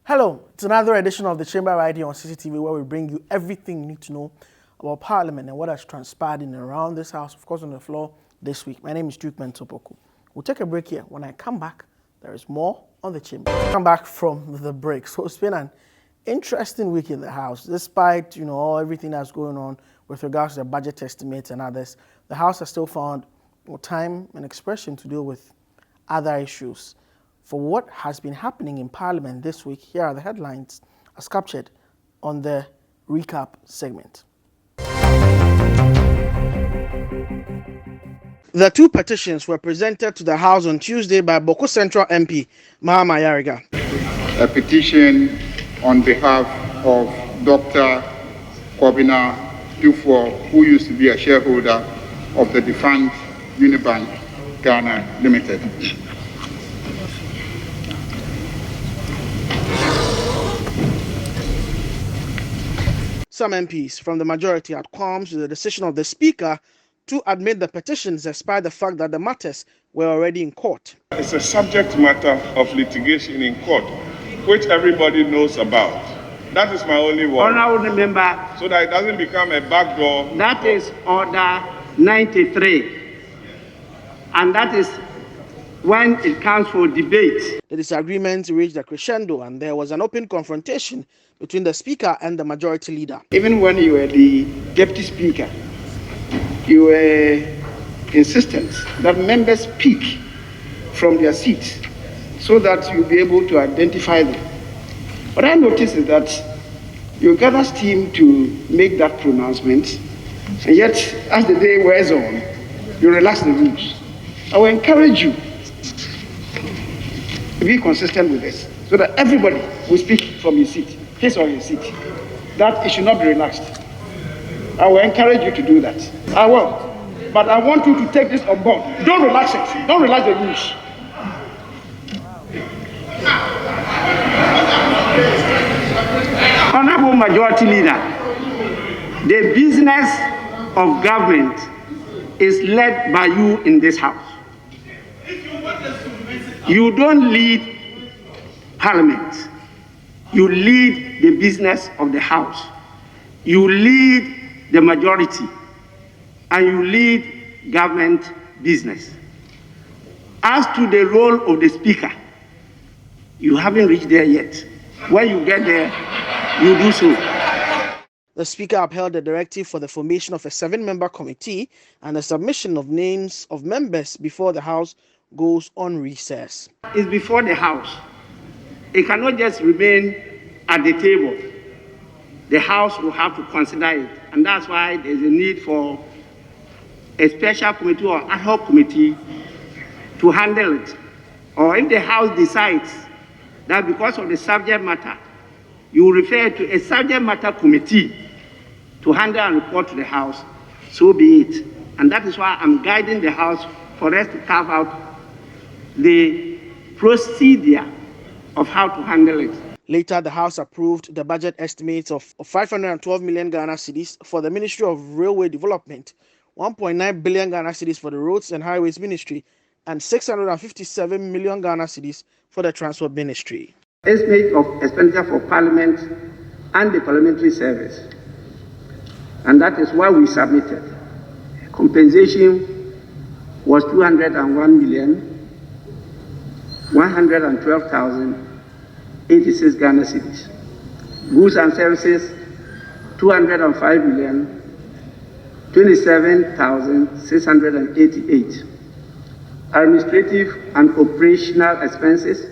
Hello, it's another edition of the Chamber right here on Citi TV where we bring you everything you need to know about Parliament and what has transpired in and around this house, of course on the floor this week. My name is Duke Mensah Opoku. We'll take a break here. When I come back, there is more on the Chamber. Come back from the break. So it's been an interesting week in the House. Despite, everything that's going on with regards to the budget estimates and others, the House has still found more time and expression to deal with other issues. For what has been happening in Parliament this week, here are the headlines as captured on the recap segment. The two petitions were presented to the House on Tuesday by Boko Central MP, Mahama Yariga. A petition on behalf of Dr. Kwabena Dufo, who used to be a shareholder of the defunct Unibank Ghana Limited. Some MPs from the majority had qualms with the decision of the Speaker to admit the petitions despite the fact that the matters were already in court. It's a subject matter of litigation in court, which everybody knows about. That is my only worry. Honourable member, so that it doesn't become a backdoor. That is Order 93, and that is when it comes for debate. The disagreement reached a crescendo and there was an open confrontation between the Speaker and the Majority Leader. Even when you were the Deputy Speaker, you were insistent that members speak from their seats so that you'll be able to identify them. What I noticed is that you gather steam to make that pronouncement, and yet as the day wears on, you relax the rules. I will encourage you to be consistent with this so that everybody will speak from his seat, his or his seat. That it should not be relaxed. I will encourage you to do that. I will. But I want you to take this on board. Don't relax it. Don't relax the rules. Honorable Majority Leader, the business of government is led by you in this House. You don't lead Parliament. You lead the business of the House. You lead the majority, and you lead government business. As to the role of the Speaker, you haven't reached there yet. When you get there, you do so. The Speaker upheld the directive for the formation of a 7-member committee and the submission of names of members before the House goes on recess. It's before the House. It cannot just remain at the table. The House will have to consider it, and that's why there's a need for a special committee or ad hoc committee to handle it. Or if the House decides that because of the subject matter, you refer to a subject matter committee to handle and report to the House, so be it. And that is why I'm guiding the House for us to carve out the procedure of how to handle it. Later, the House approved the budget estimates of 512 million Ghana cedis for the Ministry of Railway Development, 1.9 billion Ghana cedis for the Roads and Highways Ministry, and 657 million Ghana cedis for the Transport Ministry. Estimate of expenditure for Parliament and the Parliamentary Service, and that is why we submitted. Compensation was 201,112,086 Ghana cedis. Goods and services, 205,027,688. Administrative and operational expenses,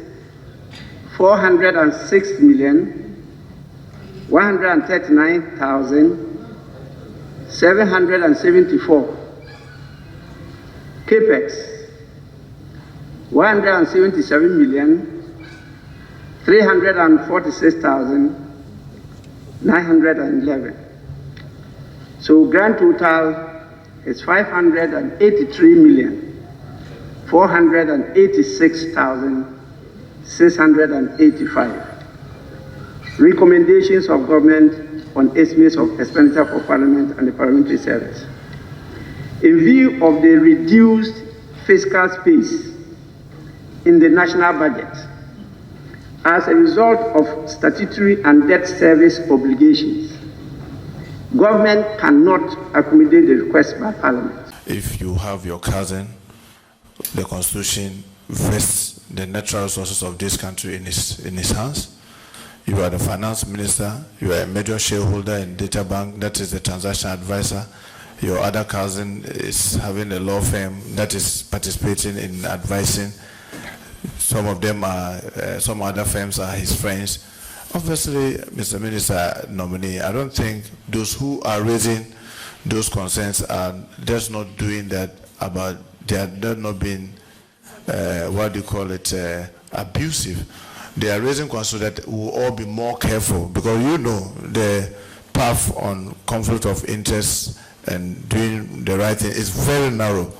406,139,774. Capex, 177,346,911. So grand total is 583,486,685. Recommendations of government on estimates of expenditure for Parliament and the Parliamentary Service. In view of the reduced fiscal space in the national budget, as a result of statutory and debt service obligations. Government cannot accommodate the request by Parliament. If you have your cousin, the Constitution vests the natural resources of this country in his hands. You are the finance minister, you are a major shareholder in Data Bank, that is the transaction advisor. Your other cousin is having a law firm that is participating in advising. Some of them are, some other firms are his friends. Obviously, Mr. Minister nominee, I don't think those who are raising those concerns are just not doing that about, they're not being, what do you call it, abusive. They are raising concerns that we'll all be more careful, because you know the path on conflict of interest and doing the right thing is very narrow.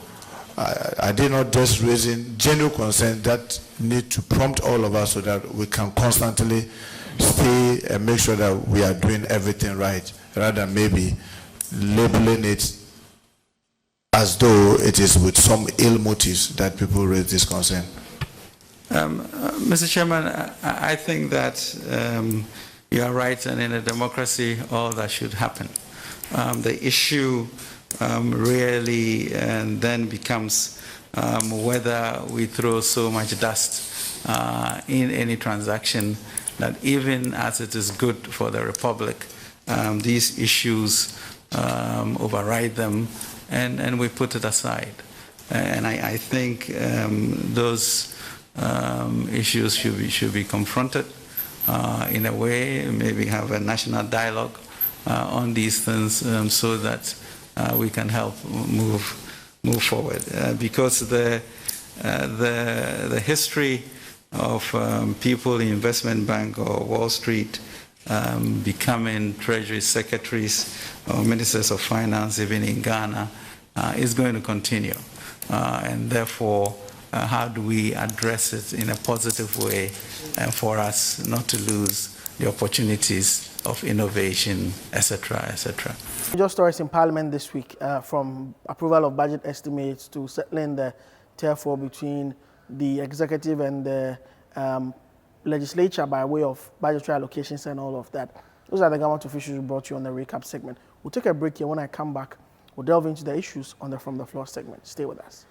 I did not just raising genuine concerns that need to prompt all of us so that we can constantly stay and make sure that we are doing everything right, rather than maybe labeling it as though it is with some ill motives that people raise this concern. Mr. Chairman, I think that you are right, and in a democracy, all that should happen. The issue really then becomes whether we throw so much dust in any transaction that even as it is good for the Republic, these issues override them and we put it aside. And I think those issues should be confronted in a way, maybe have a national dialogue on these things so that we can help move forward. Because the history of people in Investment Bank or Wall Street becoming Treasury Secretaries or Ministers of Finance, even in Ghana, is going to continue. And therefore, how do we address it in a positive way for us not to lose the opportunities of innovation, etc., etc. Major stories in Parliament this week, from approval of budget estimates to settling the tier 4 between the executive and the legislature by way of budgetary allocations and all of that. Those are the government officials who brought you on the recap segment. We'll take a break here. When I come back, we'll delve into the issues on the From the Floor segment. Stay with us.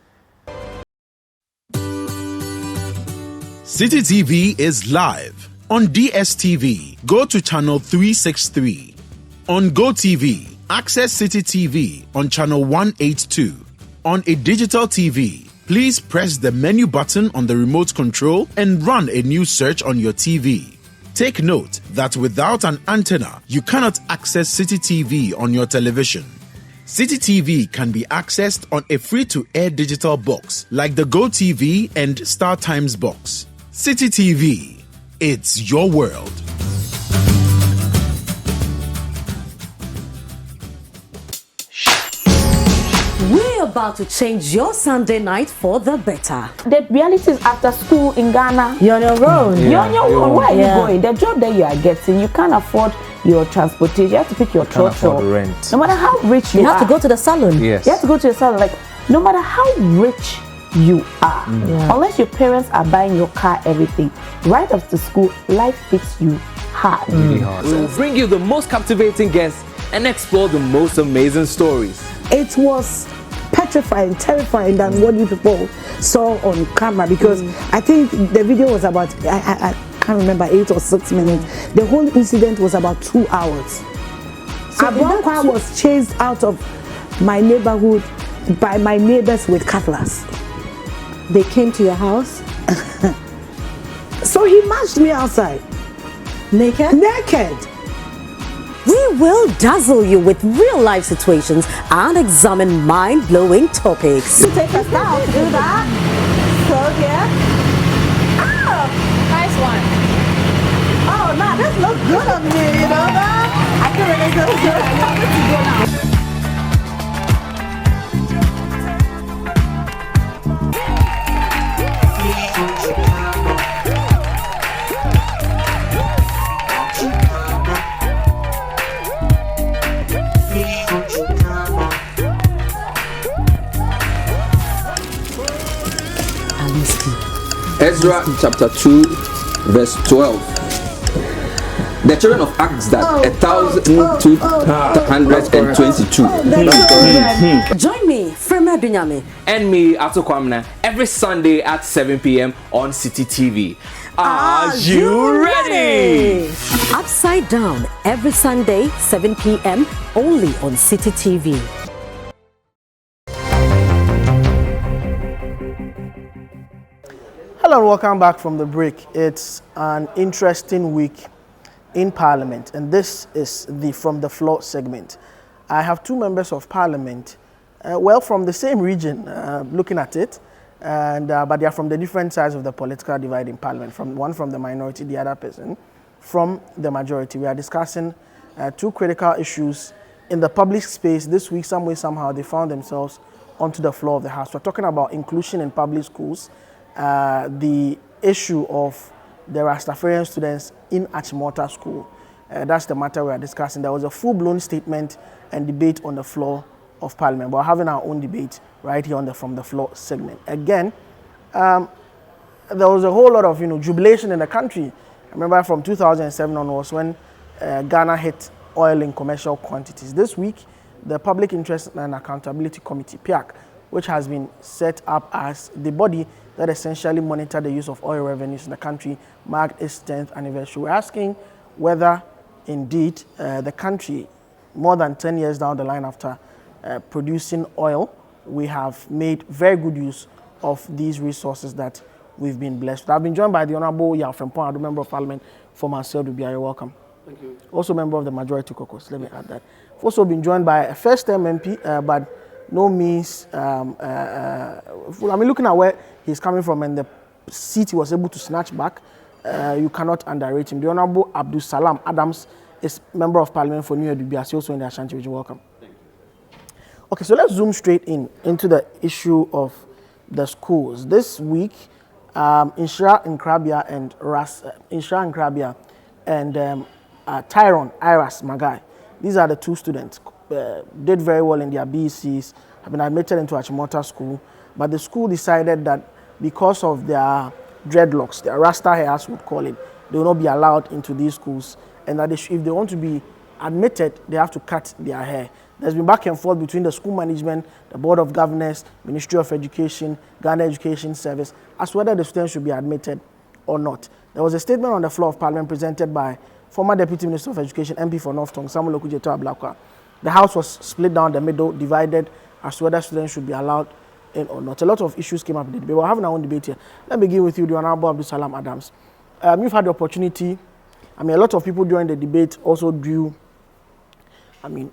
Citi TV is live on DSTV. Go to channel 363. On GoTV, access Citi TV on channel 182. On a digital TV, please press the menu button on the remote control and run a new search on your TV. Take note that without an antenna, you cannot access Citi TV on your television. Citi TV can be accessed on a free-to-air digital box like the GoTV and StarTimes box. Citi TV, it's your world. We're about to change your Sunday night for the better. The reality is, after school in Ghana, You're on your own. you're on your own. Where are you going? The job that you are getting, you can't afford your transportation. You have to pick your trotro. Rent. No matter how rich you You are, have to go to the salon. Yes. you have to go to your salon. Like, no matter how rich you are, unless your parents are buying your car, everything, right after school, life hits you hard. Really hard. We'll bring you the most captivating guests and explore the most amazing stories. It was petrifying, terrifying than what you people saw on camera, because I think the video was about, I can't remember, 8 or 6 minutes. The whole incident was about 2 hours. So one car was chased out of my neighborhood by my neighbors with cutlass. They came to your house? So he marched me outside. Naked? Naked. We will dazzle you with real-life situations and examine mind-blowing topics. Take us down to do that. So, yeah. Oh, nice one. Oh, nah, this looks good on me, you know that? I can really do good. I want to go now. Ezra chapter 2, verse 12. The children of Akzad, 1,222. Join me, Frema Dunyame, And me, Ato Kwamna, every Sunday at 7 p.m. on Citi TV. Are you ready? Upside Down, every Sunday, 7 p.m. only on Citi TV. Hello and welcome back from the break. It's an interesting week in Parliament, and this is the From the Floor segment. I have two members of Parliament, from the same region, looking at it, and but they are from the different sides of the political divide in Parliament. One from the minority, the other person from the majority. We are discussing two critical issues in the public space this week. Some way, somehow, they found themselves onto the floor of the House. We're talking about inclusion in public schools, the issue of the Rastafarian students in Achimota School. That's the matter we are discussing. There was a full-blown statement and debate on the floor of Parliament. We're having our own debate right here on the From the Floor segment. Again, there was a whole lot of jubilation in the country. I remember from 2007 onwards when Ghana hit oil in commercial quantities. This week, the Public Interest and Accountability Committee, PIAC, which has been set up as the body that essentially monitor the use of oil revenues in the country, marked its 10th anniversary. We're asking whether indeed the country, more than 10 years down the line after producing oil, we have made very good use of these resources that we've been blessed with. I've been joined by the Honorable Yafrem Pon, member of Parliament for myself, Edubiase. Welcome. Thank you. Also member of the Majority Caucus. Let me add that. I've also been joined by a first-term MP, but no means, looking at where he's coming from and the seat he was able to snatch back, you cannot underrate him. The Honorable Abdul Salam Adams is Member of Parliament for New Edubiase, also in the Ashanti region. Welcome. Thank you. Okay, so let's zoom straight into the issue of the schools. This week, Inshira Nkrabia and Tyrone Iras Magai, these are the two students, did very well in their BECs, have been admitted into Achimota School, but the school decided that because of their dreadlocks, their Rasta hair as we would call it, they will not be allowed into these schools, and that if they want to be admitted, they have to cut their hair. There's been back and forth between the school management, the Board of Governors, Ministry of Education, Ghana Education Service, as to whether the students should be admitted or not. There was a statement on the floor of Parliament presented by former Deputy Minister of Education, MP for North Tongue, Samuel Okujeto Ablakwa. The House was split down the middle, divided as to whether students should be allowed in or not. A lot of issues came up in the debate. We're having our own debate here. Let me begin with you, the Honorable Abdul Salam Adams. You've had the opportunity, a lot of people during the debate also drew,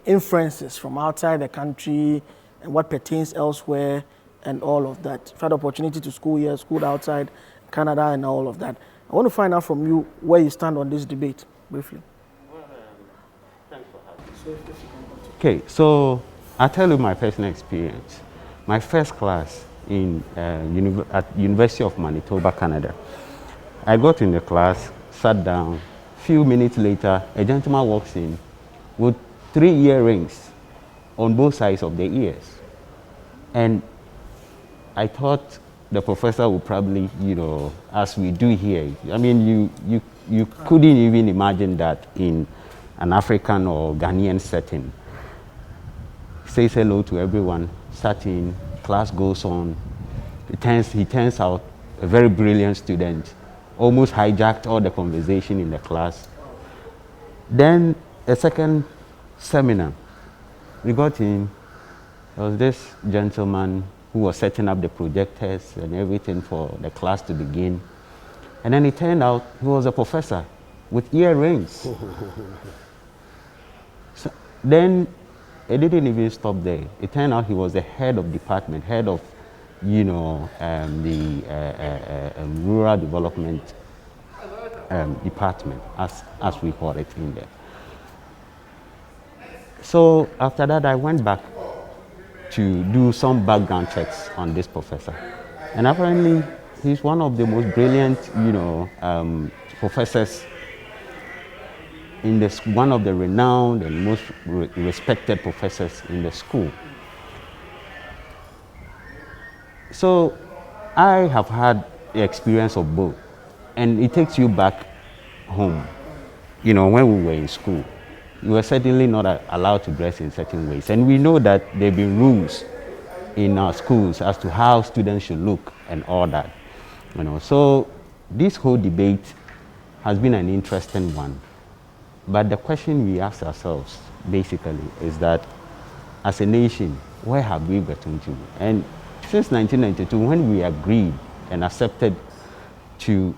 inferences from outside the country and what pertains elsewhere and all of that. You've had the opportunity to school here, schooled outside Canada and all of that. I want to find out from you where you stand on this debate, briefly. Thanks for having me. Okay, so I'll tell you my personal experience. My first class at University of Manitoba, Canada. I got in the class, sat down. Few minutes later, a gentleman walks in with 3 earrings on both sides of the ears. And I thought the professor would probably, as we do here. You couldn't even imagine that in an African or Ghanaian setting. Says hello to everyone, sat in, class goes on. He turns out a very brilliant student, almost hijacked all the conversation in the class. Then a second seminar, we got in, there was this gentleman who was setting up the projectors and everything for the class to begin. And then it turned out he was a professor with earrings. So then it didn't even stop there. It turned out he was the head of department, head of, the rural development department, as we call it in there. So after that, I went back to do some background checks on this professor. And apparently, he's one of the most brilliant, professors in this, one of the renowned and most respected professors in the school. So I have had the experience of both. And it takes you back home. You know, when we were in school, you were certainly not allowed to dress in certain ways. And we know that there have been rules in our schools as to how students should look and all that. You know, so this whole debate has been an interesting one. But the question we ask ourselves, basically, is that as a nation, where have we gotten to? And since 1992, when we agreed and accepted to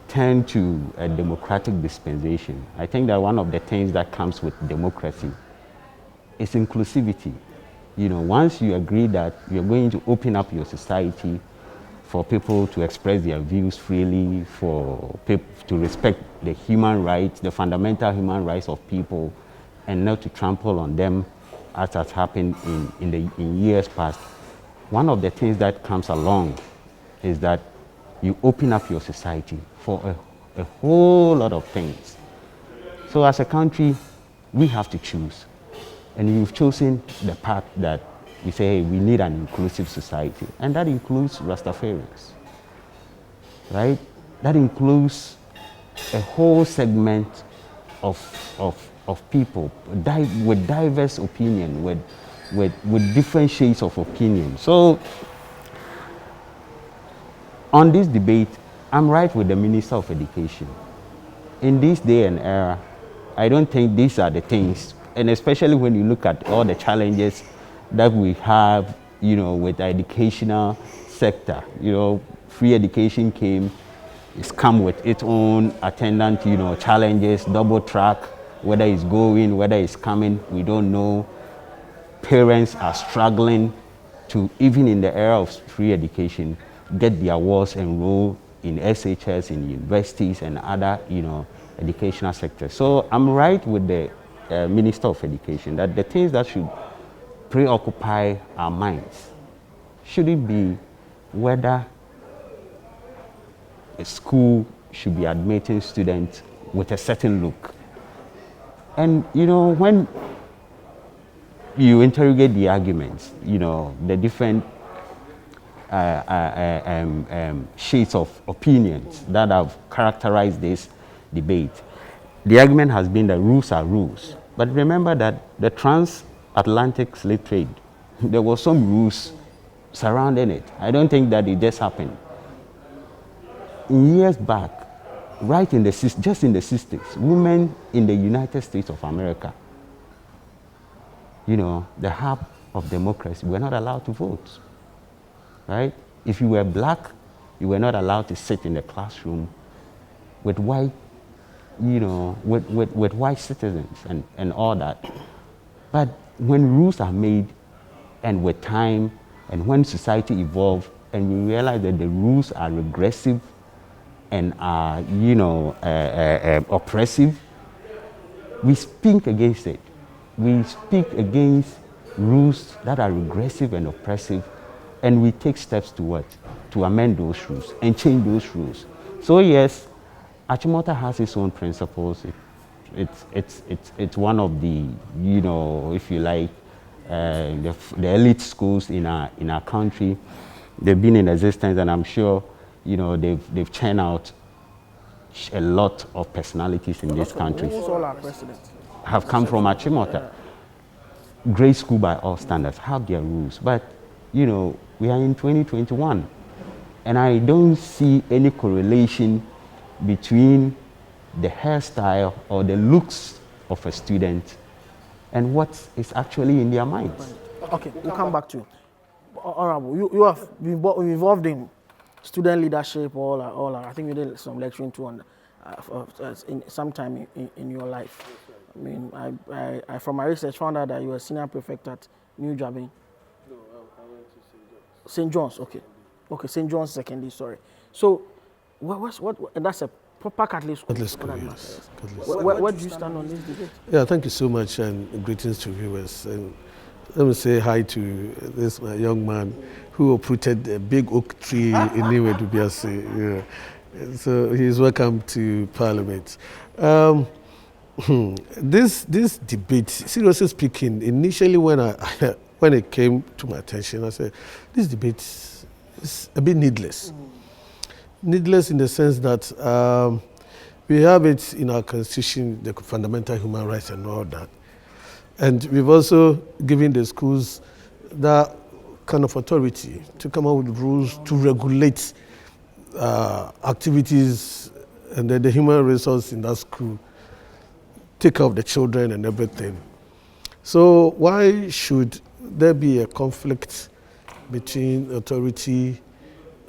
turn to a democratic dispensation, I think that one of the things that comes with democracy is inclusivity. You know, once you agree that you're going to open up your society for people to express their views freely, for people to respect the human rights, the fundamental human rights of people, and not to trample on them as has happened in years past, one of the things that comes along is that you open up your society for a whole lot of things. So as a country, we have to choose. And you've chosen the path that you say, hey, we need an inclusive society. And that includes Rastafarians, right? That includes a whole segment of people with diverse opinion, with different shades of opinion. So on this debate, I'm right with the Minister of Education. In this day and era, I don't think these are the things, and especially when you look at all the challenges that we have, you know, with the educational sector. You know, free education it's come with its own attendant, you know, challenges, double track, whether it's going, whether it's coming, we don't know. Parents are struggling to, even in the era of free education, get their wards enrolled in SHS, in universities and other, you know, educational sectors. So I'm right with the Minister of Education that the things that should preoccupy our minds shouldn't be whether a school should be admitting students with a certain look. And, you know, when you interrogate the arguments, you know, the different shades of opinions that have characterized this debate, the argument has been that rules are rules. But remember that the transatlantic slave trade, there were some rules surrounding it. I don't think that it just happened. In years back, right in just in the 60s, women in the United States of America, you know, the hub of democracy, were not allowed to vote, right? If you were black, you were not allowed to sit in the classroom with white, you know, with white citizens and all that. But when rules are made, and with time, and when society evolves, and we realize that the rules are regressive and are, you know, oppressive, we speak against it. We speak against rules that are regressive and oppressive, and we take steps to what? To amend those rules and change those rules. So yes, Achimota has its own principles. It's one of the, you know, if you like, the elite schools in our country. They've been in existence, and I'm sure, you know, they've churned out a lot of personalities in this country. Who's all our presidents? Have come from Achimota. Great school by all standards, have their rules. But, you know, we are in 2021, and I don't see any correlation between the hairstyle or the looks of a student and what is actually in their minds. Okay, we'll come back to you. Honorable, you have been involved in student leadership, all that. I think you did some lecturing too on in sometime in your life. I mean, I from my research found out that you were senior prefect at New Jabin. No, I went to St. John's, okay. Okay, St. John's Secondary, sorry. So, and that's a proper Catholic school. Catholic school, yes. Where do you stand on this debate? Yeah, thank you so much, and greetings to viewers. And let me say hi to this young man who uprooted a big oak tree in New Edubiase. Yeah. So he's welcome to Parliament. This debate, seriously speaking, initially when it came to my attention, I said, this debate is a bit needless. needless in the sense that we have it in our constitution, the fundamental human rights and all that. And we've also given the schools that kind of authority to come up with rules to regulate activities, and then the human resource in that school take care of the children and everything. So why should there be a conflict between authority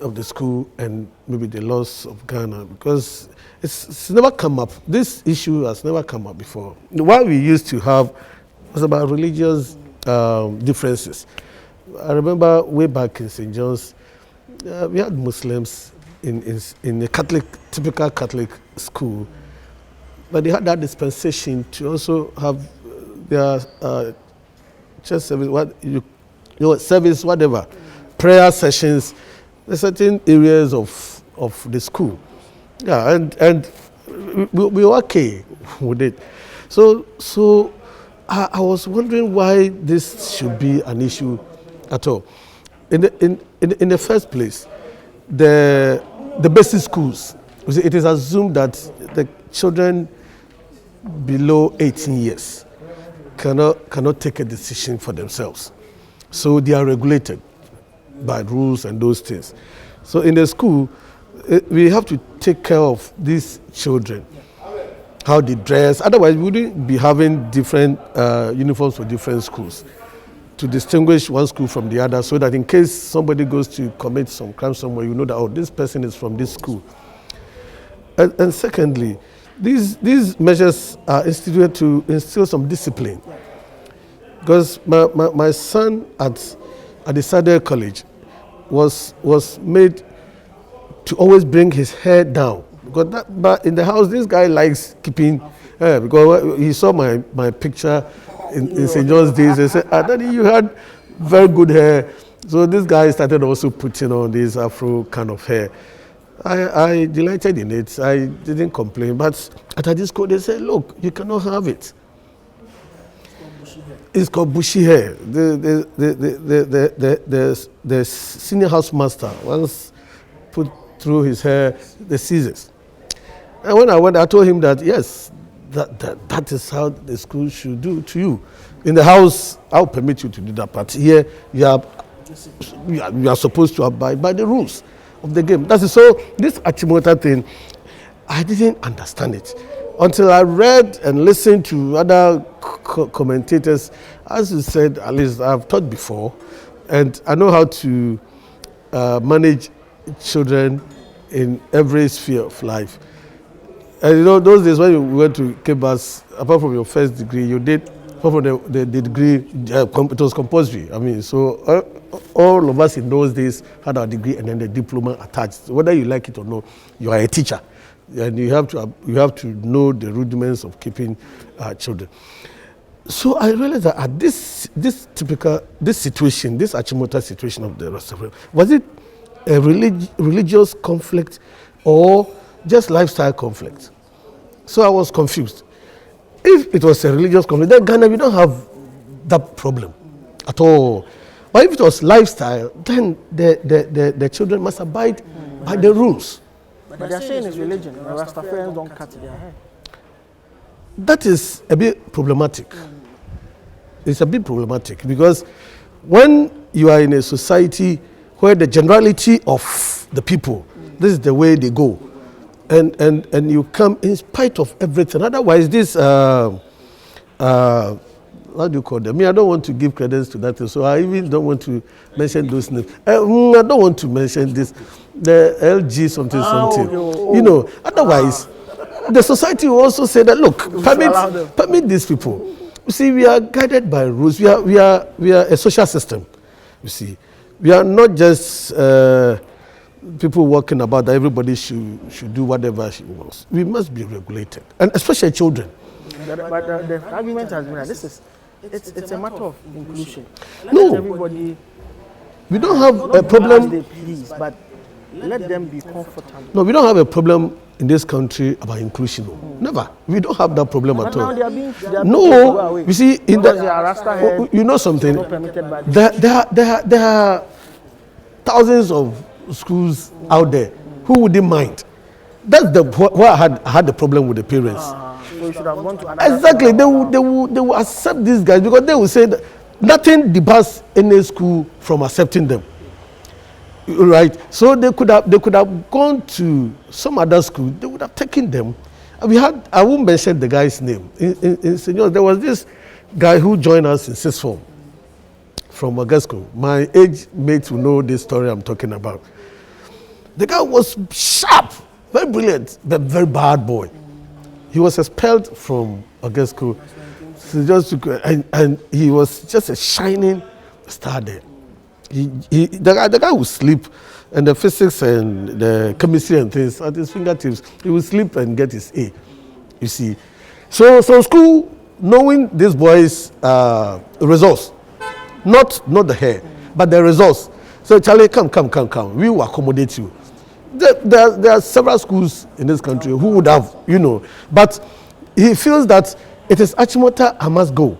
of the school and maybe the laws of Ghana? Because it's never come up. This issue has never come up before. What we used to have was about religious differences. I remember way back in St. John's, we had Muslims in a typical Catholic school, but they had that dispensation to also have their church service, service, whatever, prayer sessions, in certain areas of the school. Yeah, and we were okay with it. So I was wondering why this should be an issue at all. In the first place, the basic schools, it is assumed that the children below 18 years cannot take a decision for themselves. So they are regulated by rules and those things. So in the school, we have to take care of these children, how they dress. Otherwise, we wouldn't be having different uniforms for different schools to distinguish one school from the other, so that in case somebody goes to commit some crime somewhere, you know that, oh, this person is from this school. And secondly, these measures are instituted to instill some discipline. Because my son at the Sadr College was made to always bring his hair down. Because but in the house, this guy likes keeping hair. Because he saw my picture in St. John's days, he said, Daddy, you had very good hair. So this guy started also putting on this Afro kind of hair. I delighted in it. I didn't complain. But at this school, they said, look, you cannot have it. It's called bushy hair. The senior housemaster once put through his hair the scissors. And when I went, I told him that, yes, that is how the school should do to you. In the house, I'll permit you to do that, but here you are supposed to abide by the rules of the game. That's it. So this Achimota thing, I didn't understand it until I read and listened to other commentators. As you said, at least I've taught before, and I know how to manage children in every sphere of life. And you know, those days when you went to Kebas, apart from your first degree, you did, apart from the degree, it was compulsory. I mean, so all of us in those days had our degree and then the diploma attached. So whether you like it or not, you are a teacher, and you have to know the rudiments of keeping children. So I realized that at this situation, this Achimota situation of the Rasta, was it a religious conflict or just lifestyle conflict? So I was confused. If it was a religious conflict, then Ghana, we don't have that problem at all. But if it was lifestyle, then the children must abide by the rules. But they're saying it's religion. The Rastafarians don't cut their hair. That is a bit problematic. It's a bit problematic because when you are in a society where the generality of the people, this is the way they go, and you come in spite of everything. Otherwise, this how do you call them? I don't want to give credence to that, so I even don't want to mention those names. I don't want to mention this, the LG something. You know, otherwise, the society will also say that, look, permit these people. You see, we are guided by rules. We are a social system. You see, we are not just people walking about that everybody should do whatever she wants. We must be regulated, and especially children. But the argument has been that it's a matter of inclusion. No, everybody. We don't have a problem. They please, but let them be comfortable. No, we don't have a problem in this country about inclusion. Never. We don't have that problem at all. No, you see, in the, you know something. There are thousands of schools out there who wouldn't mind? That's the where I had the problem with the parents. So you should have gone to another Exactly, school. they will accept these guys because they will say that nothing debars any school from accepting them. Right, so they could have gone to some other school. They would have taken them. I won't mention the guy's name. In Senior, there was this guy who joined us in sixth form from Agasco. My age mates will know this story I'm talking about. The guy was sharp, very brilliant, but very bad boy. He was expelled from Agasco, and he was just a shining star there. The guy would sleep, and the physics and the chemistry and things at his fingertips. He would sleep and get his A. You see, so school, knowing this boy's results, not the hair, but the results. So Charlie, come. We will accommodate you. There are several schools in this country who would have, but he feels that it is Achimota I must go,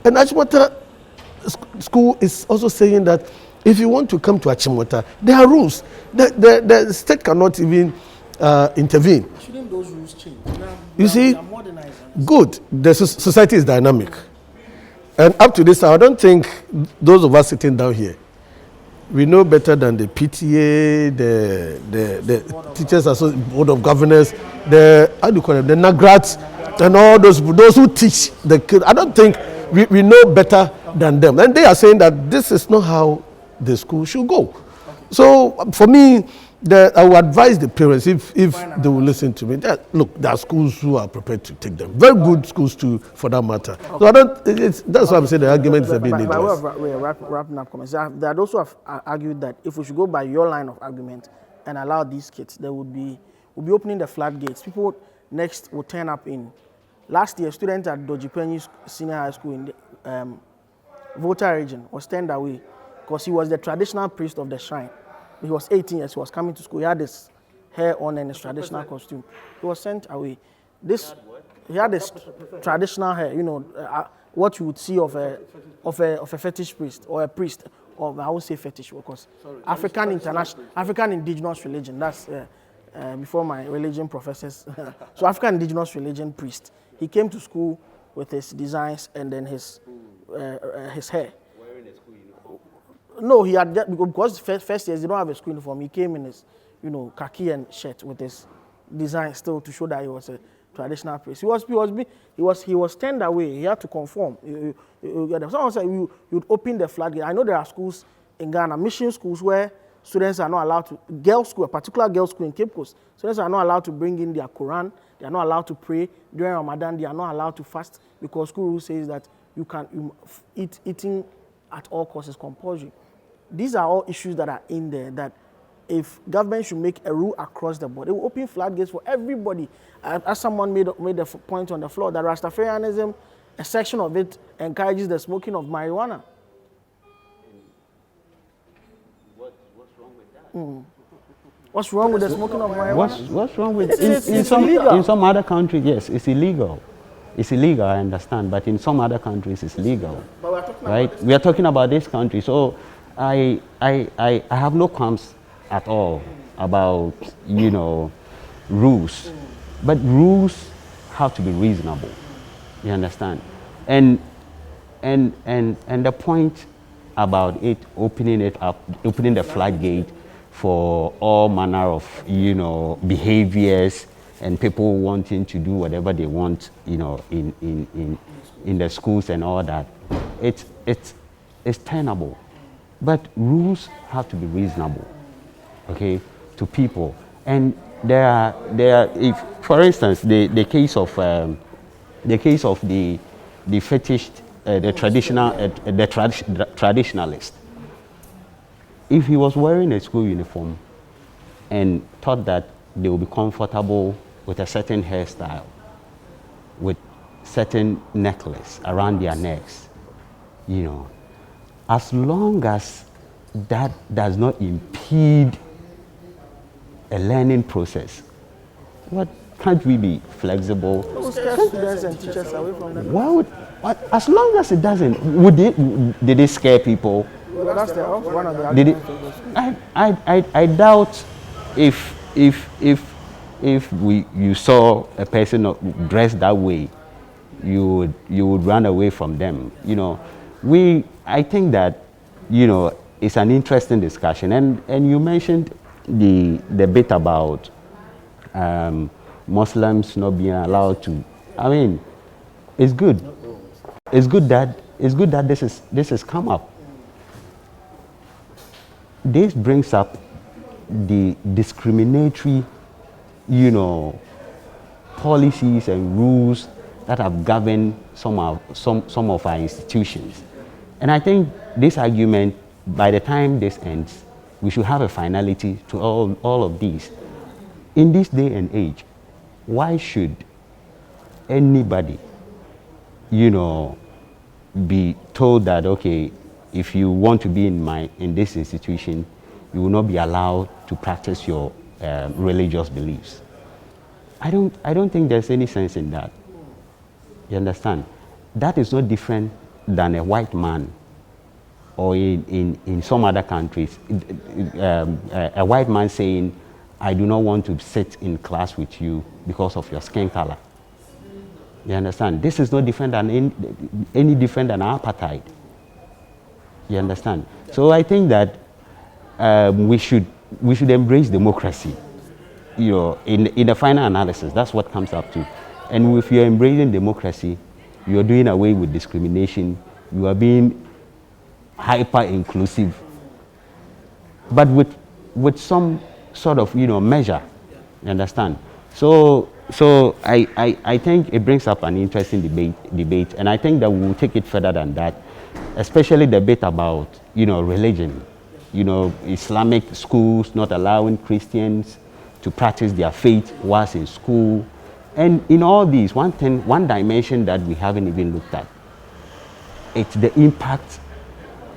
and Achimota School is also saying that if you want to come to Achimota, there are rules. The state cannot even intervene. Shouldn't those rules change? You see, good. The society is dynamic. And up to this hour, I don't think those of us sitting down here, we know better than the PTA, the Teachers Association, Board of Governors, the NAGRATs, and all those who teach the kids. I don't think we know better than them. And they are saying that this is not how the school should go. Okay. So for me, I would advise the parents, if they will listen to me, that look, there are schools who are prepared to take them. Very good schools too, for that matter. Okay. So that's why I'm saying the argument is a bit needless. Wrapping up comments, there are those who have argued that if we should go by your line of argument and allow these kids, we'll be opening the floodgates. People next will turn up in. Last year, students at Dojipenyi Senior High School in the Volta region was turned away because he was the traditional priest of the shrine. He was 18 years, he was coming to school. He had his hair on and his traditional costume. He was sent away. He had this traditional hair, what you would see of a fetish priest or a priest, or I won't say fetish because African indigenous religion. That's before my religion professors. So African indigenous religion priest. He came to school with his designs and then his hair. Wearing a school uniform? No, he had because first years they don't have a school uniform. He came in his, khaki and shirt with his design still to show that he was a traditional priest. He was turned away. He had to conform. Someone said you would open the floodgate. I know there are schools in Ghana, mission schools where students are not allowed to, girls' school, a particular girls' school in Cape Coast, students are not allowed to bring in their Quran. They are not allowed to pray during Ramadan. They are not allowed to fast because school rule says that eating at all costs is compulsory. These are all issues that are in there that if government should make a rule across the board, it will open floodgates for everybody. As someone made a point on the floor, that Rastafarianism, a section of it encourages the smoking of marijuana. What's wrong with that? What's wrong with the smoking of marijuana? What's wrong with it? In some other countries, yes, it's illegal. It's illegal, I understand, but in some other countries, it's legal. But we're talking right? about We are talking about this country, so I have no qualms at all about rules, but rules have to be reasonable. You understand? And the point about it opening the floodgate for all manner of behaviors and people wanting to do whatever they want, in the schools and all that, it's tenable. But rules have to be reasonable, okay, to people. And there are if, for instance, the case of the fetish, the traditionalist. If he was wearing a school uniform and thought that they would be comfortable with a certain hairstyle, with certain necklace around their necks, as long as that does not impede a learning process, can't we be flexible? Students and teachers away from that. As long as it doesn't, did it scare people? Well, that's one of the arguments. I doubt if if you saw a person dressed that way, you would run away from them. You know, I think that, you know, it's an interesting discussion, and you mentioned the bit about Muslims not being allowed to. I mean, it's good. It's good that this has come up. This brings up the discriminatory, you know, policies and rules that have governed some of our institutions. And I think this argument, by the time this ends, we should have a finality to all of these. In this day and age, why should anybody, you know, be told that, okay, if you want to be in this institution, you will not be allowed to practice your religious beliefs? I don't think there's any sense in that. You understand? That is no different than a white man, or in some other countries, a white man saying, I do not want to sit in class with you because of your skin color. You understand? This is no different than any different than apartheid. You understand? So I think that we should embrace democracy. You know, in the final analysis, that's what comes up to. And if you're embracing democracy, you're doing away with discrimination. You are being hyper inclusive, but with some sort of, you know, measure. You understand? So I think it brings up an interesting debate, and I think that we will take it further than that, especially the bit about, you know, religion. You know, Islamic schools not allowing Christians to practice their faith whilst in school. And in all these, one dimension that we haven't even looked at, it's the impact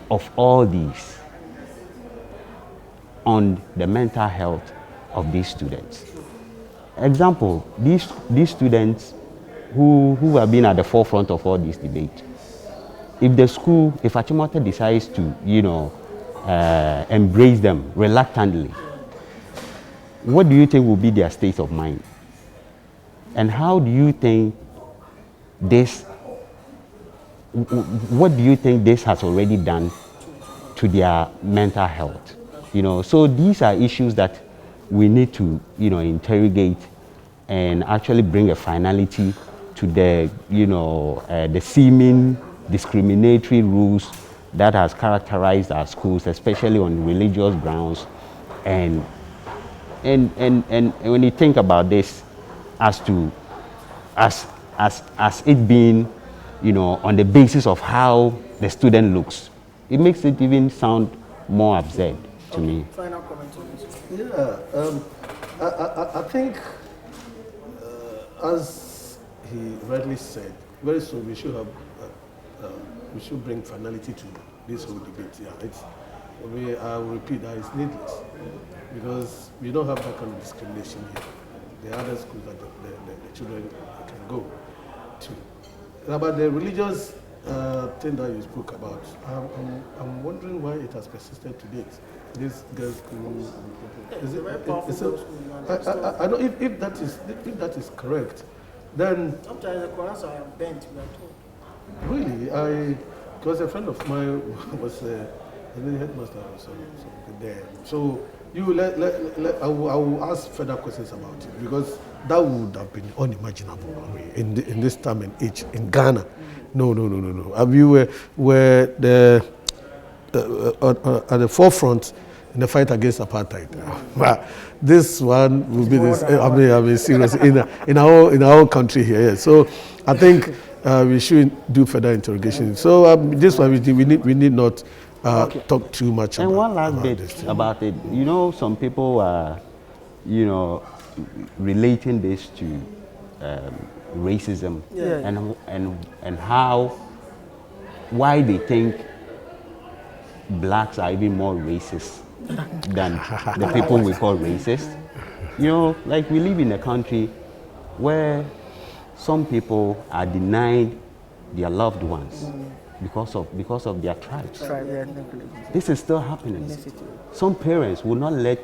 of all these on the mental health of these students. Example, these students who have been at the forefront of all these debates, if Achimota decides to, you know, embrace them reluctantly, what do you think will be their state of mind? And how do you think what do you think this has already done to their mental health? You know, so these are issues that we need to, you know, interrogate and actually bring a finality to the, you know, the seeming discriminatory rules that has characterized our schools, especially on religious grounds. And when you think about this as it being, you know, on the basis of how the student looks, it makes it even sound more absurd to me. Final comment on this. Yeah, I think, as he rightly said, very soon we should have, we should bring finality to this whole debate. Yeah, I will repeat that it's needless, because we don't have that kind of discrimination here. The other schools that the children can go to. About the religious thing that you spoke about, I'm wondering why it has persisted to date. This girls' school, I know if that is correct, then sometimes the Qurans are bent. We are told. Really, because a friend of mine was the headmaster or something there. So I will ask further questions about it, because that would have been unimaginable in this time and age in Ghana. No. We were at the forefront in the fight against apartheid. But this one will be this. I mean, serious in our own country here. Yeah. So I think we should do further interrogation. So this one we need not talk too much about. And one last bit about it. You know, some people are, you know, relating this to racism, and why they think blacks are even more racist than the people we call racist. You know, like we live in a country where some people are denied their loved ones because of their tribes. This is still happening. Some parents will not let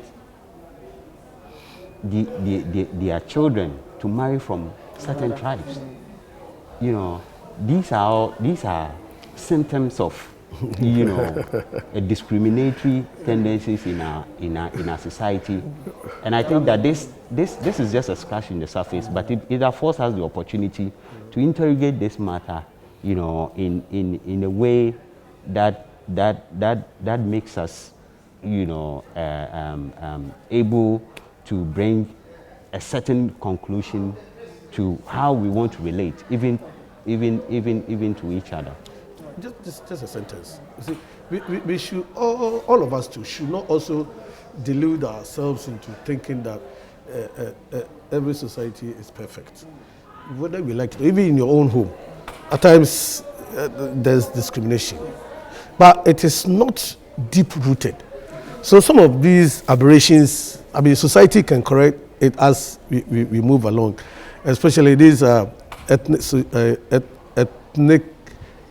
their children to marry from certain tribes. You know, these are symptoms of, you know, a discriminatory tendencies in our society. And I think that this is just a scratch in the surface, but it affords us the opportunity to interrogate this matter, you know, in a way that makes us, you know, able to bring a certain conclusion to how we want to relate, even to each other. Just a sentence. You see, we should, all of us too, should not also delude ourselves into thinking that every society is perfect. Whether we like it, even in your own home, at times there's discrimination. But it is not deep-rooted. So some of these aberrations, I mean, society can correct it as we move along, especially these ethnic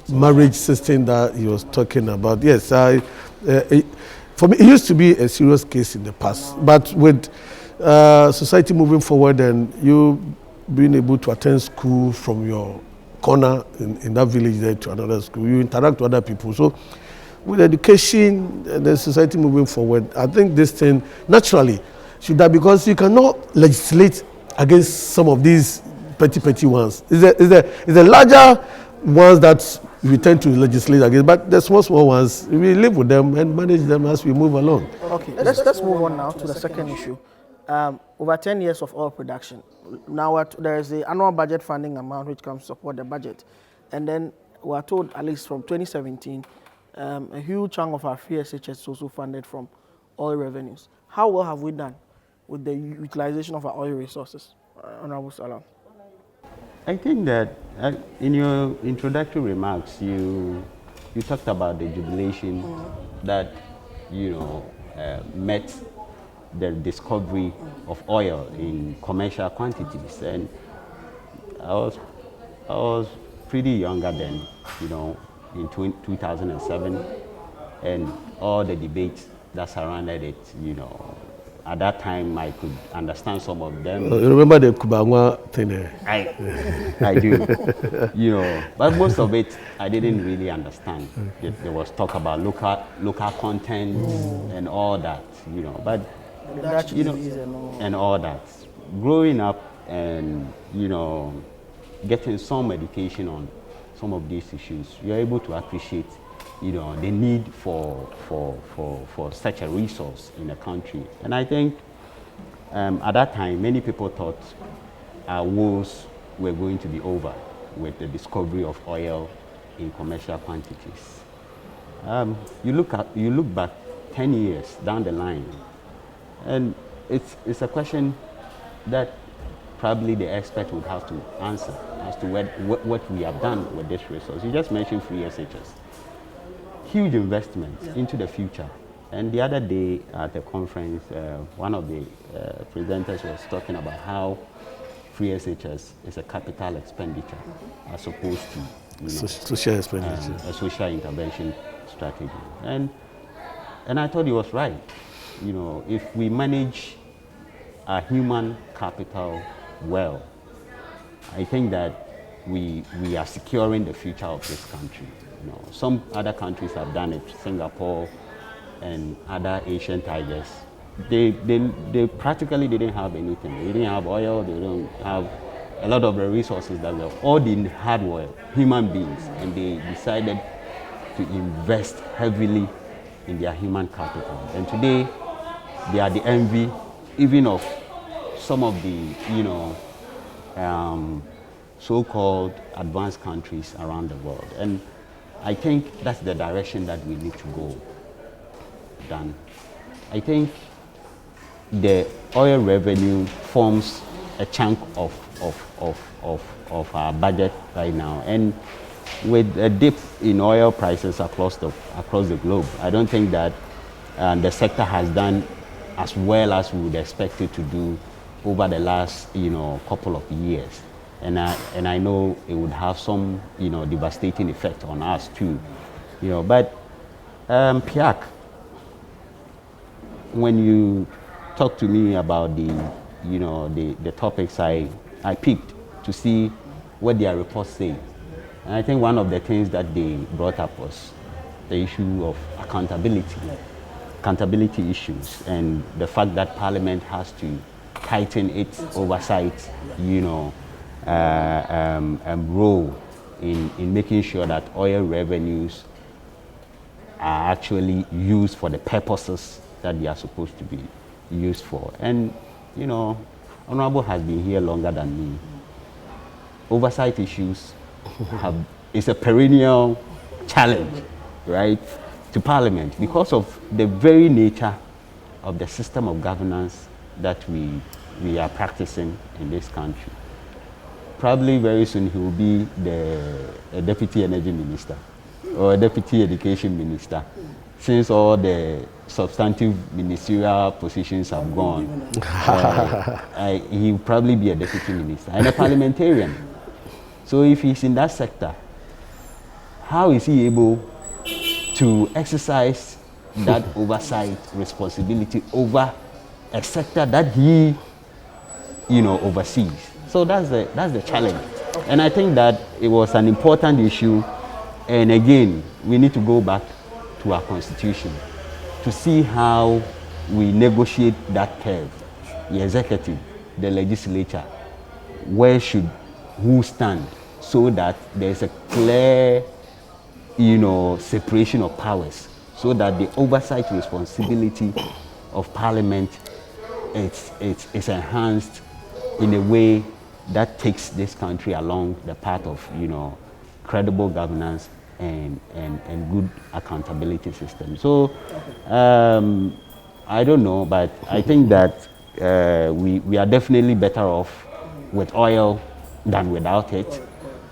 marriage system that he was talking about. Yes, for me, it used to be a serious case in the past, but with society moving forward and you being able to attend school from your corner in that village there to another school, you interact with other people. So with education and the society moving forward, I think this thing naturally should that, because you cannot legislate against some of these petty ones. It's the larger ones that we tend to legislate against, but the small ones, we live with them and manage them as we move along. Okay, let's move on now to the second issue. Over 10 years of oil production. Now there is the annual budget funding amount which comes to support the budget. And then we are told, at least from 2017, a huge chunk of our free SHS is also funded from oil revenues. How well have we done with the utilization of our oil resources, Honorable Salam? I think that in your introductory remarks, you talked about the jubilation that, you know, met the discovery of oil in commercial quantities, and I was pretty younger then, you know, in 2007, and all the debates that surrounded it, you know. At that time, I could understand some of them. You remember the Kubangwa thing? I do, you know, but most of it I didn't really understand. There was talk about local content and all that, you know, but you know, and all that. Growing up and, you know, getting some education on some of these issues, you're able to appreciate, you know, the need for such a resource in the country. And I think at that time, many people thought our wars were going to be over with the discovery of oil in commercial quantities. You look back 10 years down the line, and it's a question that probably the expert would have to answer as to what we have done with this resource. You just mentioned free SHS. Huge investments into the future. And the other day at the conference, one of the presenters was talking about how free SHS is a capital expenditure as opposed to, you know, social expenditure, a social intervention strategy. And I thought he was right. You know, if we manage our human capital well, I think that we are securing the future of this country. You know, some other countries have done it, Singapore and other Asian tigers. They practically didn't have anything. They didn't have oil, they don't have a lot of the resources that we have. All they had were human beings, and they decided to invest heavily in their human capital. And today, they are the envy even of some of the, you know, so-called advanced countries around the world. And I think that's the direction that we need to go down. I think the oil revenue forms a chunk of our budget right now. And with a dip in oil prices across the globe, I don't think that the sector has done as well as we would expect it to do over the last, you know, couple of years. And I know it would have some, you know, devastating effect on us too, you know. But Piak, when you talk to me about the the topics I picked to see what their reports say. And I think one of the things that they brought up was the issue of accountability issues, and the fact that Parliament has to tighten its oversight, role in making sure that oil revenues are actually used for the purposes that they are supposed to be used for. And, Honorable has been here longer than me. Oversight issues is a perennial challenge, right, to Parliament because of the very nature of the system of governance that we are practicing in this country. Probably very soon he will be a deputy energy minister or a deputy education minister, since all the substantive ministerial positions have gone. He will probably be a deputy minister and a parliamentarian. So if he's in that sector, how is he able to exercise that oversight responsibility over a sector that he, oversees? So that's the challenge. And I think that it was an important issue. And again, we need to go back to our constitution to see how we negotiate that curve. The executive, the legislature, where should who stand, so that there's a clear, separation of powers, so that the oversight responsibility of Parliament is enhanced in a way that takes this country along the path of, credible governance and good accountability system. So I don't know, but I think that we are definitely better off with oil than without it.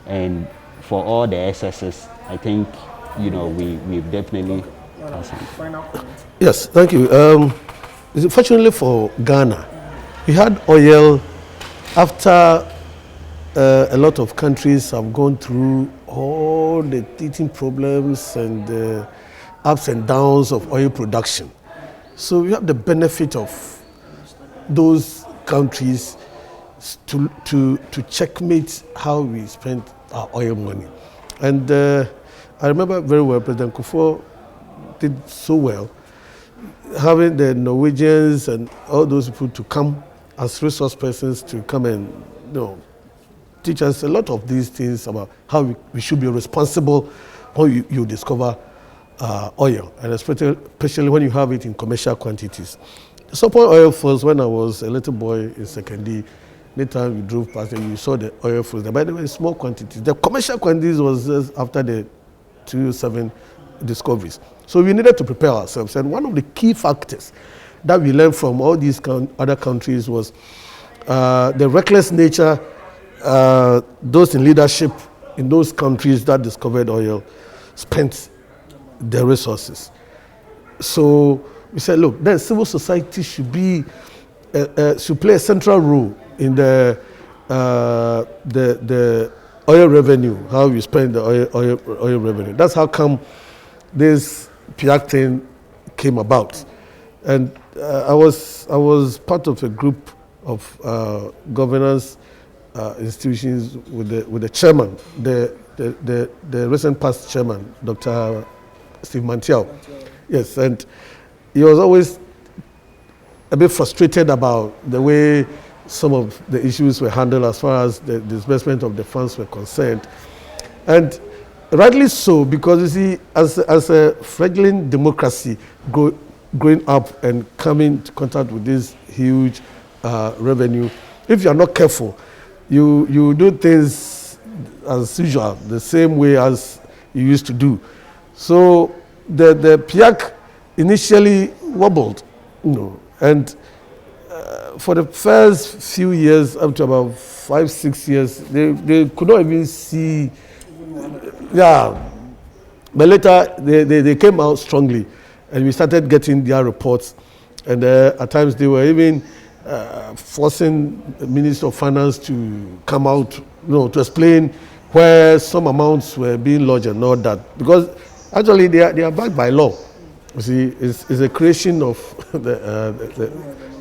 And for all the excesses, I think, we've definitely passed on. Yes, thank you. Fortunately for Ghana, we had oil after a lot of countries have gone through all the teething problems and the ups and downs of oil production. So we have the benefit of those countries to checkmate how we spend our oil money. And I remember very well President Kufuor did so well, having the Norwegians and all those people to come as resource persons to come and teach us a lot of these things about how we should be responsible when you discover oil, and especially when you have it in commercial quantities. The support oil fields, when I was a little boy in secondary, anytime we drove past them, you saw the oil fields there, but they were in small quantities. The commercial quantities was just after the 2007 discoveries. So we needed to prepare ourselves, and one of the key factors that we learned from all these other countries was the reckless nature those in leadership in those countries that discovered oil spent their resources. So we said, look, then civil society should play a central role in the oil revenue, how we spend the oil revenue. That's how come this PIAC thing came about. And I was part of a group of governance institutions with the chairman, the recent past chairman, Dr. Steve Mantiao. Yes, and he was always a bit frustrated about the way some of the issues were handled as far as the disbursement of the funds were concerned. And rightly so, because you see, as a fledgling democracy growing up and coming into contact with this huge revenue, if you are not careful, you do things as usual, the same way as you used to do. So the PIAC initially wobbled, and for the first few years, up to about 5-6 years, they could not even see, but later they came out strongly, and we started getting their reports, and at times they were even forcing the Minister of Finance to come out, to explain where some amounts were being lodged and all that, because actually they are backed by law. You see, it's a creation of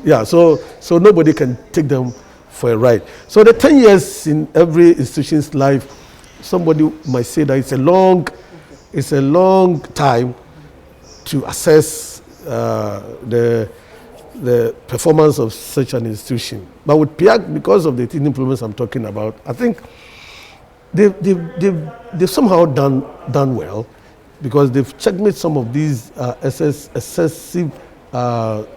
Yeah, so nobody can take them for a ride. So the 10 years in every institution's life, somebody might say that it's a long time to assess the performance of such an institution. But with PIAC, because of the improvements I'm talking about, I think they've somehow done well, because they've checkmate some of these excessive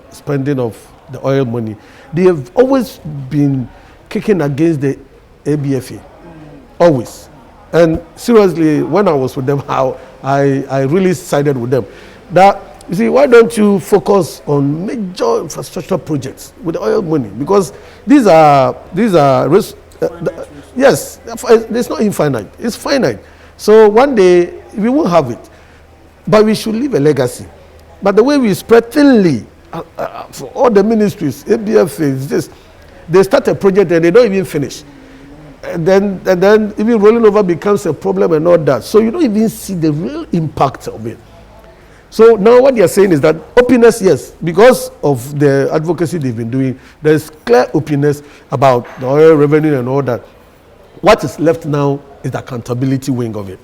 spending of the oil money. They have always been kicking against the ABFA, always. And seriously, when I was with them, I really sided with them. That, you see, why don't you focus on major infrastructure projects with the oil money? Because these are yes, it's not infinite, it's finite. So one day we won't have it, but we should leave a legacy. But the way we spread thinly for all the ministries, ABFA, they start a project and they don't even finish. And then even rolling over becomes a problem and all that. So you don't even see the real impact of it. So now what they are saying is that openness, yes, because of the advocacy they've been doing, there's clear openness about the oil revenue and all that. What is left now is the accountability wing of it,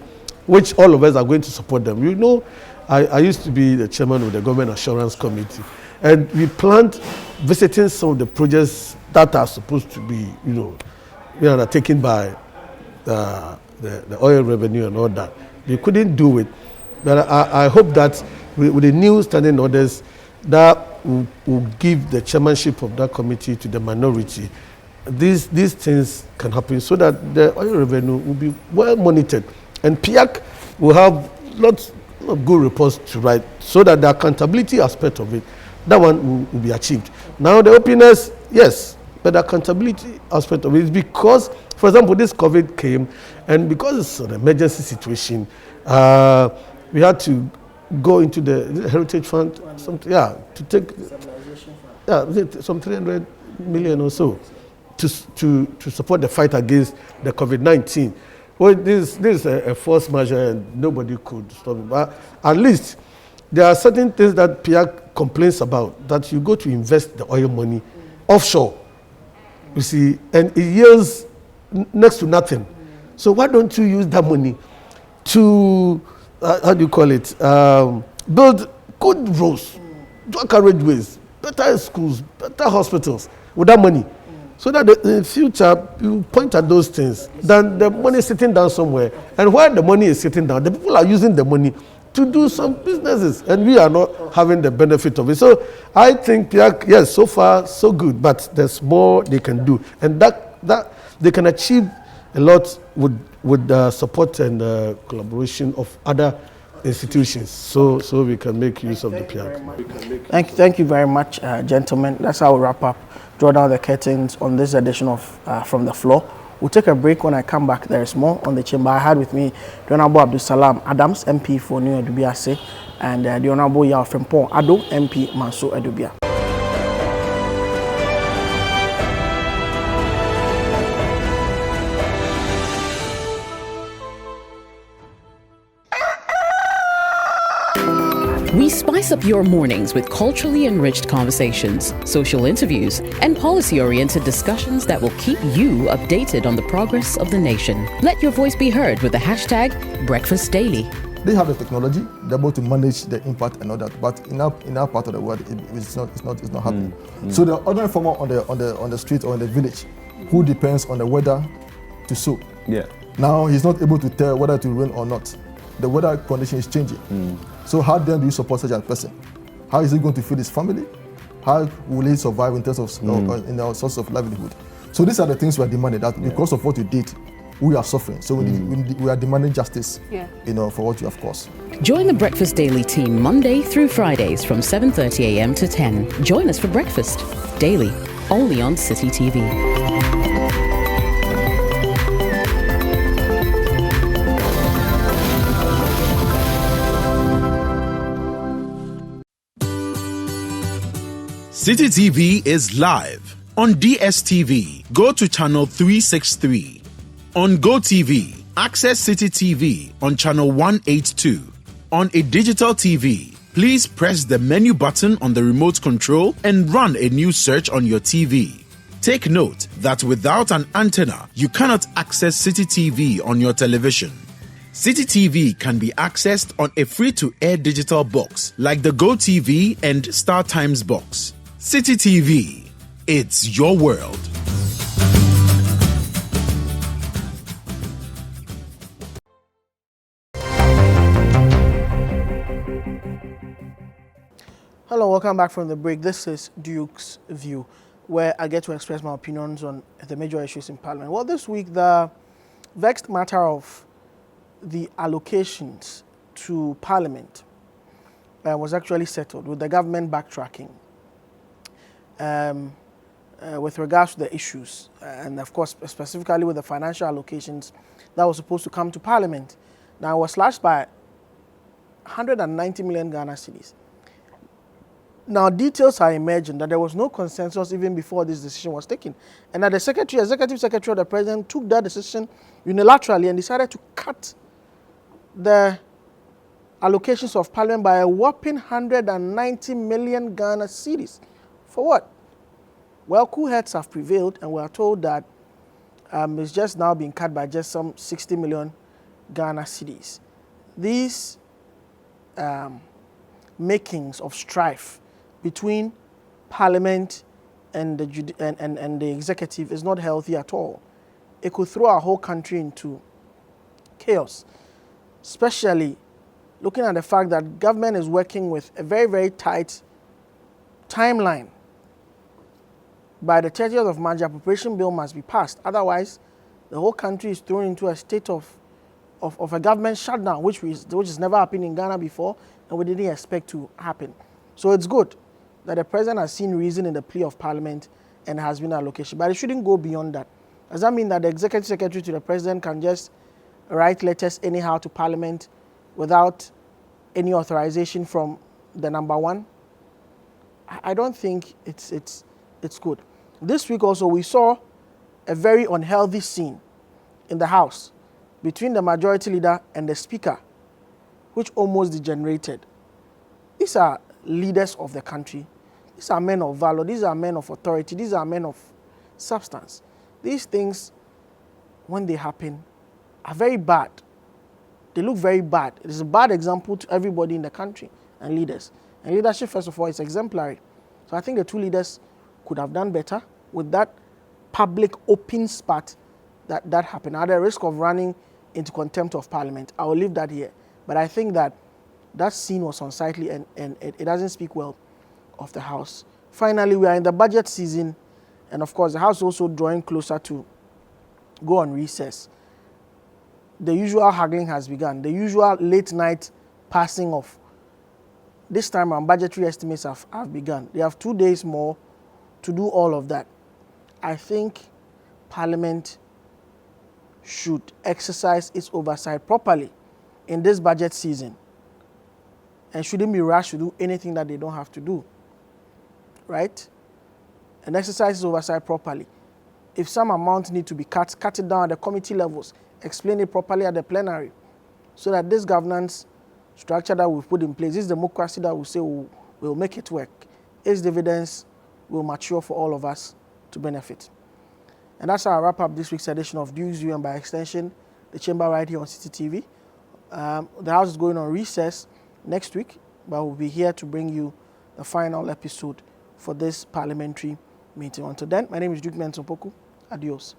which all of us are going to support them. You know, I used to be the chairman of the Government Assurance Committee, and we planned visiting some of the projects that are supposed to be, taken by the oil revenue and all that. They couldn't do it. But I hope that with the new standing orders, that will give the chairmanship of that committee to the minority. These things can happen so that the oil revenue will be well monitored. And PIAC will have lots of good reports to write so that the accountability aspect of it, that one will be achieved. Now the openness, yes, but the accountability aspect of it is because, for example, this COVID came, and because it's an emergency situation, we had to go into the Heritage Fund, to take some 300 million or so to support the fight against the COVID-19. Well, this is a force measure and nobody could stop it. But at least there are certain things that PIAC complains about, that you go to invest the oil money offshore, you see, and it yields next to nothing. So why don't you use that money to build good roads, dual carriageways, better schools, better hospitals with that money, so that in the future you point at those things than the money sitting down somewhere. And while the money is sitting down, the people are using the money to do some businesses, and we are not having the benefit of it. So I think PIAC, yes, so far so good, but there's more they can do, and that they can achieve a lot with the support and collaboration of other institutions, so we can make use of the PIAC. Thank you very much, gentlemen. That's how we wrap up, draw down the curtains on this edition of From the Floor. We'll take a break. When I come back, there is more on the chamber. I had with me the Honorable Abdul Salam Adams, MP for New Edubiase, and the Honorable Yao Frimpong Ado, MP Manso Edubia. We spice up your mornings with culturally enriched conversations, social interviews, and policy-oriented discussions that will keep you updated on the progress of the nation. Let your voice be heard with the hashtag Breakfast Daily. They have the technology, they're able to manage the impact and all that, but in our part of the world, it's not happening. So the ordinary farmer on the street or in the village, who depends on the weather to sow. Yeah. Now he's not able to tell whether to rain or not. The weather condition is changing. So how then do you support such a person? How is he going to feed his family? How will he survive in terms of in our source of livelihood? So these are the things we are demanding, that because of what you did, we are suffering. So we are demanding justice, for what you have caused. Join the Breakfast Daily team Monday through Fridays from 7:30 a.m. to 10. Join us for breakfast daily, only on Citi TV. Citi TV is live on DSTV. Go to channel 363. On GoTV, access Citi TV on channel 182. On a digital TV, Please press the menu button on the remote control and run a news search on your TV. Take note that without an antenna, you cannot access Citi TV on your television. Citi TV can be accessed on a free-to-air digital box like the GoTV and Star Times box. Citi TV, it's your world. Hello, welcome back from the break. This is Duke's View, where I get to express my opinions on the major issues in Parliament. Well, this week, the vexed matter of the allocations to Parliament was actually settled, with the government backtracking with regards to the issues, and of course, specifically with the financial allocations that was supposed to come to Parliament. Now, it was slashed by 190 million Ghana cedis. Now, details are emerging that there was no consensus even before this decision was taken, and that the executive secretary of the president took that decision unilaterally and decided to cut the allocations of Parliament by a whopping 190 million Ghana cedis. For what? Well, cool heads have prevailed, and we are told that it's just now being cut by just some 60 million Ghana cedis. These makings of strife between Parliament and the executive is not healthy at all. It could throw our whole country into chaos, especially looking at the fact that government is working with a very, very tight timeline. By the 30th of March, the appropriation bill must be passed. Otherwise, the whole country is thrown into a state of a government shutdown, which has never happened in Ghana before, and we didn't expect to happen. So it's good that the president has seen reason in the plea of Parliament and has been allocation. But it shouldn't go beyond that. Does that mean that the executive secretary to the president can just write letters anyhow to Parliament without any authorization from the number one? I don't think it's good. This week also we saw a very unhealthy scene in the House between the majority leader and the speaker, which almost degenerated. These are leaders of the country. These are men of valor. These are men of authority. These are men of substance. These things, when they happen, are very bad. They look very bad. It is a bad example to everybody in the country and leaders. And leadership, first of all, is exemplary. So I think the two leaders could have done better with that public open spat that happened. At the risk of running into contempt of Parliament, I will leave that here. But I think that scene was unsightly and it doesn't speak well of the House. Finally, we are in the budget season, and of course, the House is also drawing closer to go on recess. The usual haggling has begun. The usual late night passing of. This time around, budgetary estimates have begun. They have 2 days more to do all of that. I think Parliament should exercise its oversight properly in this budget season and shouldn't be rushed to do anything that they don't have to do, right? And exercise its oversight properly. If some amount need to be cut it down at the committee levels, explain it properly at the plenary, so that this governance structure that we've put in place, this democracy that we say will make it work, its dividends will mature for all of us to benefit. And that's how I wrap up this week's edition of Duke's View, and by extension, the chamber right here on Citi TV. The House is going on recess next week, but we'll be here to bring you the final episode for this parliamentary meeting. Until then, my name is Duke Mensah Opoku. Adios.